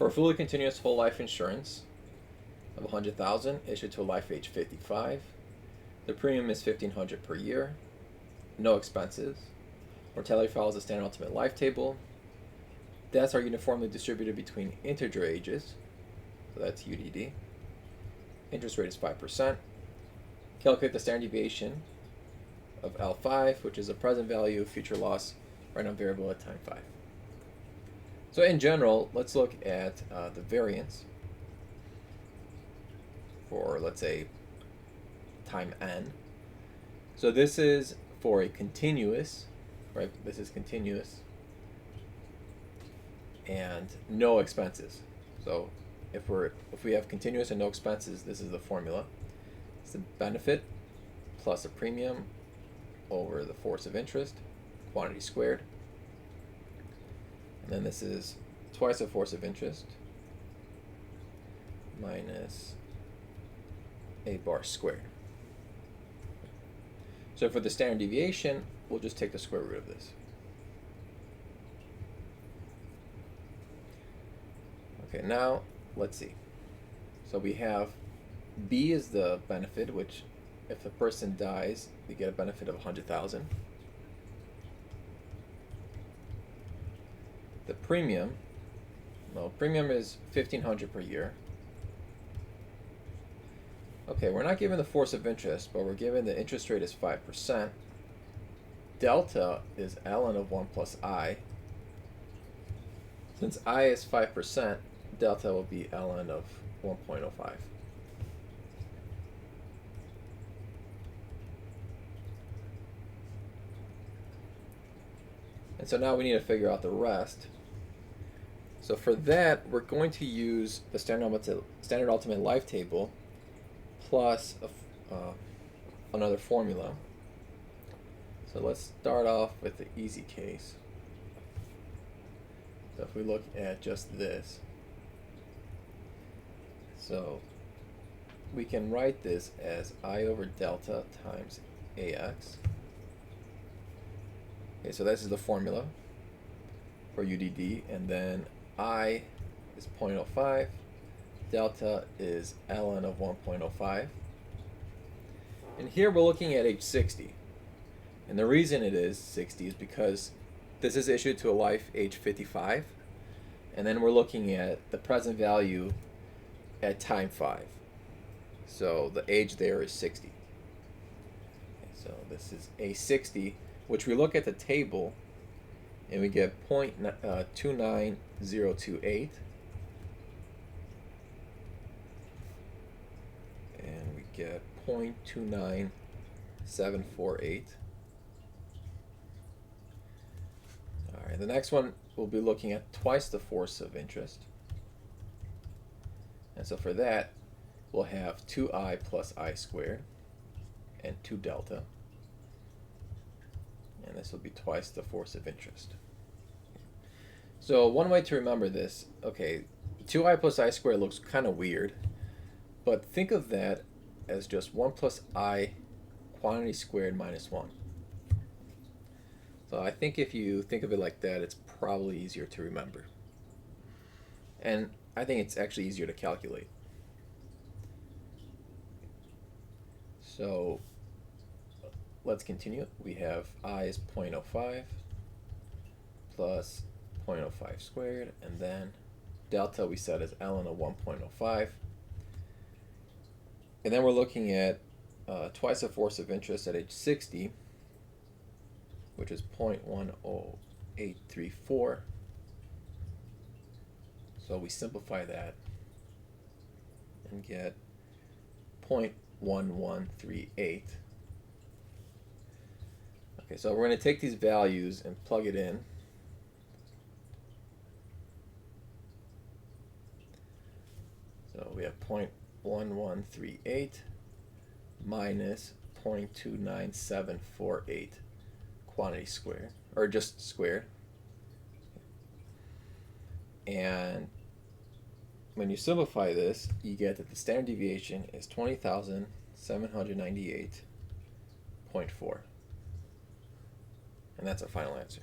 For fully continuous whole life insurance of 100,000 issued to a life age 55, the premium is 1,500 per year, no expenses. Mortality follows the standard ultimate life table. Deaths are uniformly distributed between integer ages, so that's UDD. Interest rate is 5%. Calculate the standard deviation of L5, which is the present value of future loss, random variable at time 5. So in general, let's look at the variance for, let's say, time n. So this is for a continuous, right? This is continuous and no expenses. So if we have continuous and no expenses, this is the formula. It's the benefit plus a premium over the force of interest, quantity squared. And then this is twice the force of interest minus a bar squared. So for the standard deviation, we'll just take the square root of this. Okay, now let's see. So we have B is the benefit, which if the person dies, we get a benefit of 100,000. The premium, well, premium is 1,500 per year. Okay, we're not given the force of interest, but we're given the interest rate is 5%. Delta is ln of 1 plus I. Since I is 5%, delta will be ln of 1.05. And so now we need to figure out the rest. So for that, we're going to use the standard ultimate life table plus another formula. So let's start off with the easy case. So if we look at just this, so we can write this as I over delta times AX. Okay, so this is the formula for UDD, and then I is 0.05, delta is ln of 1.05. And here we're looking at age 60. And the reason it is 60 is because this is issued to a life age 55, and then we're looking at the present value at time 5. So the age there is 60. Okay, so this is a 60, which we look at the table and we get 0.29028, and we get 0.29748. All right, the next one we'll be looking at twice the force of interest, and so for that we'll have 2I plus I squared and 2 delta, and this will be twice the force of interest. So one way to remember this, okay, 2I plus I squared looks kind of weird, but think of that as just 1 plus I quantity squared minus 1. So I think if you think of it like that, it's probably easier to remember. And I think it's actually easier to calculate. So let's continue. We have I is 0.05 plus 0.05 squared, and then delta we set as ln of 1.05. And then we're looking at twice the force of interest at age 60, which is 0.10834. So we simplify that and get 0.1138. Okay, so we're going to take these values and plug it in. So we have 0.1138 minus 0.29748 quantity squared, or just squared. And when you simplify this, you get that the standard deviation is 20,798.4. And that's our final answer.